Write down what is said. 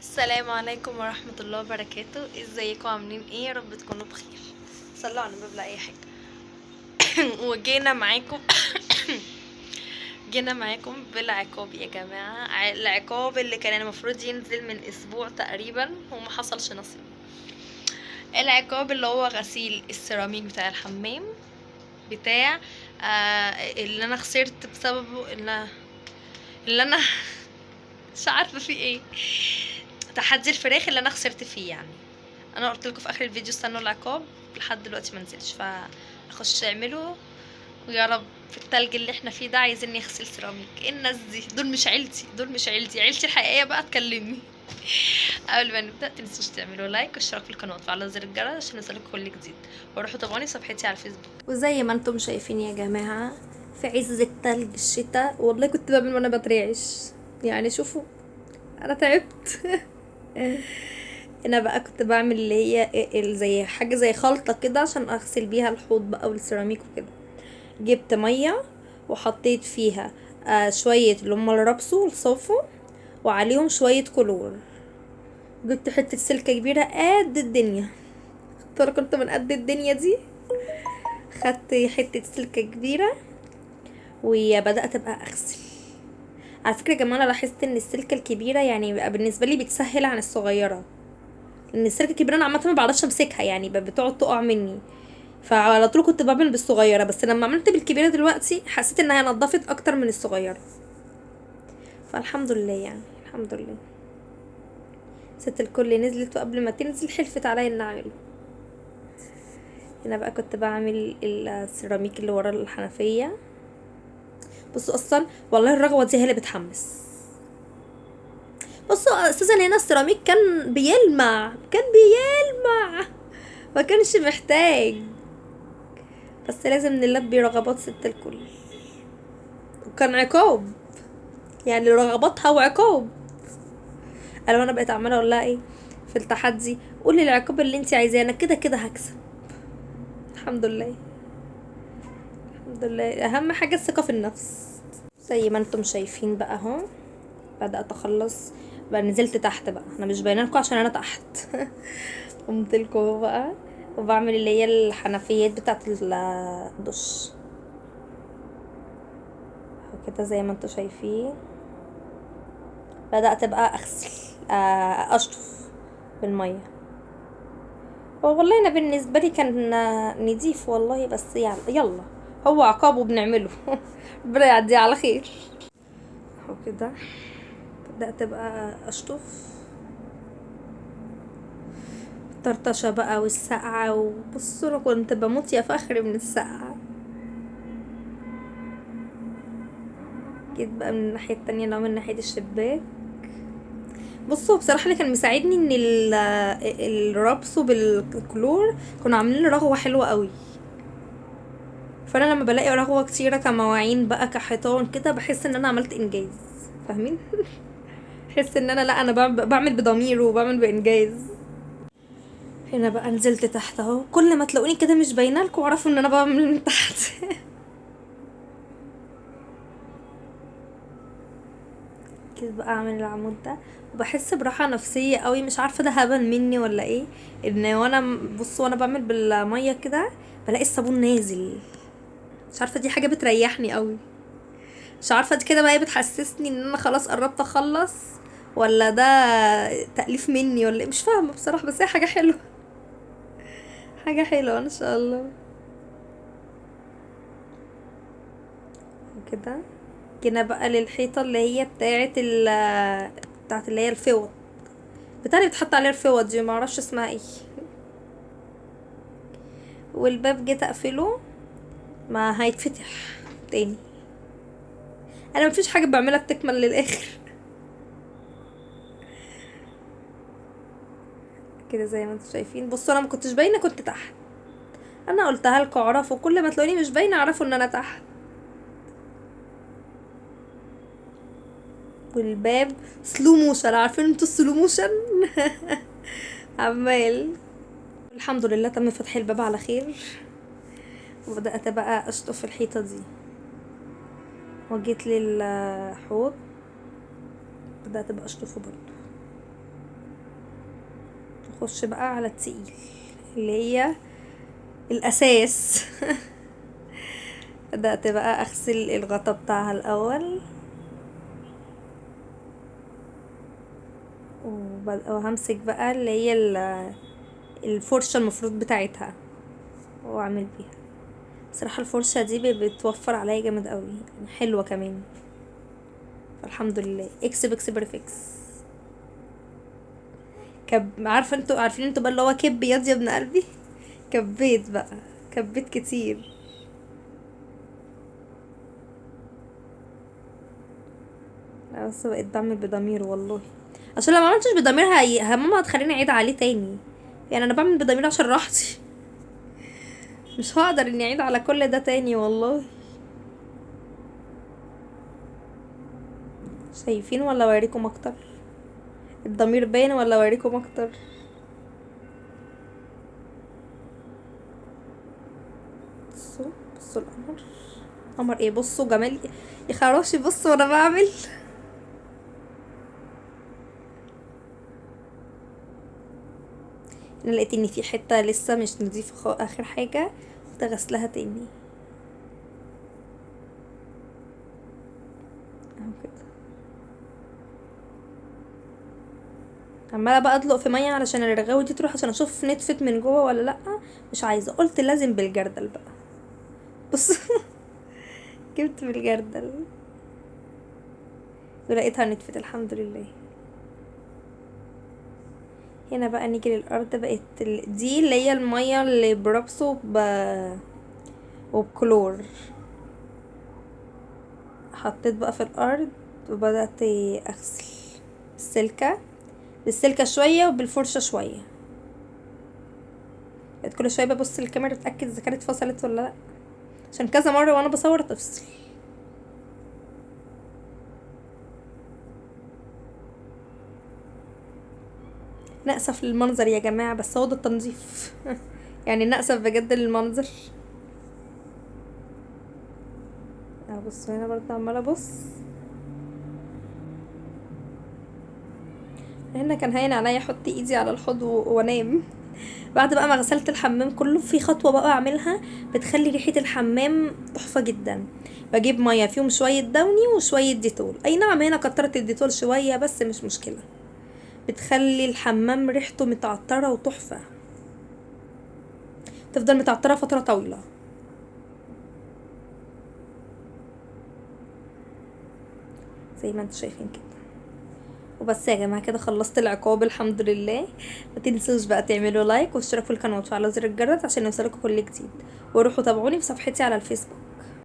السلام عليكم ورحمة الله وبركاته. ازيكم عاملين ايه؟ يا رب تكونوا بخير. صلوا على النبي قبل اي حاجة. وجينا معاكم جينا معاكم بالعقاب يا جماعة. العقاب اللي كان المفروض ينزل من اسبوع تقريبا وما حصلش نصيب. العقاب اللي هو غسيل السيراميك بتاع الحمام بتاع اللي انا خسرت بسببه، اللي انا مش عارفة فيه ايه. تحدي الفراخ اللي انا خسرت فيه يعني. انا قلت لكم في اخر الفيديو استنوا العقاب، لحد دلوقتي ما نزلش، فاخش اعمله. ويا رب في التلج اللي احنا فيه ده عايزين يغسل سيراميك. ايه الناس دي؟ دول مش عيلتي، دول مش عيلتي. عيلتي الحقيقيه بقى تكلمني. قبل ما نبدا تنسوش تعملوا لايك واشتراك في القناه وتفعلوا زر الجرس عشان يوصلكم كل جديد، وروحوا تابعوني صفحتي على الفيسبوك. وزي ما انتم شايفين يا جماعه، في عز التلج الشتاء والله كنت بعمل وانا بترعش. يعني شوفوا انا تعبت. انا بقى كنت بعمل اللي هي زي حاجه زي خلطه كده عشان اغسل بيها الحوض بقى والسيراميك وكده. جبت ميه وحطيت فيها شويه اللي هم الرابسو والصوفو، وعليهم شويه كلور. جبت حته سلكه كبيره قد الدنيا. ترى كنت من قد الدنيا دي. خدت حته سلكه كبيره وبدات بقى اغسل. على فكره يا جماعه، انا لاحظت ان السلكه الكبيره يعني بقى بالنسبه لي بتسهل عن الصغيره. لان السلكه الكبيره انا عامه ما بعرفش امسكها، يعني بتقعد تقع مني. فعلى طول كنت بعمل بالصغيره، بس لما عملت بالكبيره دلوقتي حسيت انها نضفت اكتر من الصغيره. فالحمد لله يعني، الحمد لله. ست الكل نزلت، وقبل ما تنزل حلفت عليا ان اعمله. هنا بقى كنت بعمل السيراميك اللي ورا الحنفيه. بصوا اصلا والله الرغوه دي هي اللي بتحمس. بصوا اساسا هنا السيراميك كان بيلمع، كان بيلمع، ما كانش محتاج. بس لازم نلبي رغبات ست الكل. وكان عقاب، يعني رغباتها وعقاب. انا بقيت عماله اقول لها ايه في التحدي؟ قولي العقاب اللي انت عايزاه، انا كده كده هكسب. الحمد لله، الحمد لله. اهم حاجه الثقه في النفس. زي ما انتم شايفين بقى اهو، بدات اخلص. بقى نزلت تحت بقى، انا مش باينه لكم عشان انا تحت. قمت لكم بقى وبعمل اللي هي الحنفيات بتاعت الدش كده زي ما انتم شايفين. بدات بقى اغسل، اشطف بالميه. والله انا بالنسبه لي كان نضيف والله، بس يعني يلا، هو عقابه بنعمله. ربنا يعديه على خير. اهو كده بدات بقى اشطف. طرطشه بقى والسقعه، وبصوا انا كنت بموت يا فخر من السقعه. جيت بقى من الناحيه التانية اللي هو من ناحيه الشباك. بصوا بصراحه اللي كان مساعدني ان الربص بالكلور كانوا عاملين رغوه حلوه قوي. فانا لما بلاقي رغوه كتيره كمواعين بقى كحيطان كده بحس ان انا عملت انجاز. فاهمين؟ بحس ان انا، لا، انا بعمل بضمير وبعمل بانجاز. هنا بقى نزلت تحت اهو. كل ما تلاقوني كده مش باينه لكم اعرفوا ان انا بعمل من تحت. كده بقى اعمل العمود ده وبحس براحه نفسيه قوي. مش عارفه ده هبل مني ولا ايه، ان بصوا وانا بعمل بالميه كده بلاقي الصابون نازل. مش عارفه دي حاجه بتريحني قوي. مش عارفه دي كده بقى بتحسسني ان انا خلاص قربت اخلص، ولا ده تأليف مني ولا ايه، مش فاهمه بصراحه. بس هي حاجه حلوه، حاجه حلوه ان شاء الله. كده جينا بقى للحيطه اللي هي بتاعت اللي هي الفوط، بتاعي بتحط عليها الفوط دي، معرفش اسمها ايه. والباب جيت اقفله، ما هيتفتح تاني. انا مفيش حاجه بعملها بتكمل للاخر. كده زي ما انتم شايفين. بصوا انا ما كنتش باينه، كنت تحت. انا قلتها لكم اعرفوا، كل ما تلاقوني مش باينه اعرفوا ان انا تحت. والباب سلو موشن، عارفين انتوا السلو موشن؟ عمال. الحمد لله تم فتح الباب على خير. وبدأت بقى اشطف الحيطة دي. وجيت للحوض بدأت بقى اشطفه برضو. نخش بقى على التقيل اللي هي الاساس. بدأت بقى اغسل الغطا بتاعها الاول، وهمسك بقى اللي هي الفرشة المفروض بتاعتها واعمل بيها. صراحة الفرشة دي بتوفر عليا جامد قوي، يعني حلوة كمان، الحمد لله. اكس بيكس بريفكس. عارفه انتوا عارفين انتوا بقى اللي هو كب ياض يا ابن قلبي. كبيت بقى، كبيت كتير. لا بس بقيت بعمل بضمير والله، عشان لو ما عملتش بضمير ماما هتخليني اعيد عليه تاني. يعني انا بعمل بضمير عشان راحتي. مش هقدر اني اعيد على كل ده تاني والله. شايفين ولا اوريكم اكتر؟ الضمير باين ولا اوريكم اكتر؟ بصوا بصوا القمر. قمر ايه؟ بصوا جمال يا خراشي، بصوا وانا بعمل. انا لقيت ان في حته لسه مش نضيفه اخر حاجه، قلت اغسلها تاني اهو كده. عماله بقى ادلق في ميه علشان الرغاوي دي تروح، عشان اشوف نتفت من جوه ولا لا. مش عايزه، قلت لازم بالجردل بقى. بص. جبت بالجردل ولقيتها نتفت الحمد لله. هنا بقى نيجي للارض، بقت دي اللي هي الميه اللي برابسو وبكلور. حطيت بقى في الارض وبدأت اغسل السلكة بالسلكة شوية وبالفرشة شوية. بقيت كل شوية ببص للكاميرا اتأكد اذا كانت فصلت ولا لا، عشان كذا مرة وانا بصور تفصل. نأسف للمنظر يا جماعة، بس هو ده التنظيف. يعني نأسف بجد للمنظر. بصوا هنا برضه عمالة ابص. هنا كان هين عليا احط ايدي على الحوض وانام. بعد بقى ما غسلت الحمام كله، في خطوة بقى اعملها بتخلي ريحة الحمام تحفة جدا. بجيب مية فيهم شوية دوني وشوية ديتول، اي نعم هنا كترت الديتول شوية بس مش مشكلة، بتخلي الحمام ريحته متعطرة وتحفة، تفضل متعطرة فترة طويلة. زي ما انتوا شايفين كده. وبس يا جماعه كده خلصت العقاب الحمد لله. ما تنسوش بقى تعملوا لايك واشتركوا في القناه وتفعلوا زر الجرس عشان يوصلكوا كل جديد، وروحوا تابعوني في صفحتي على الفيسبوك.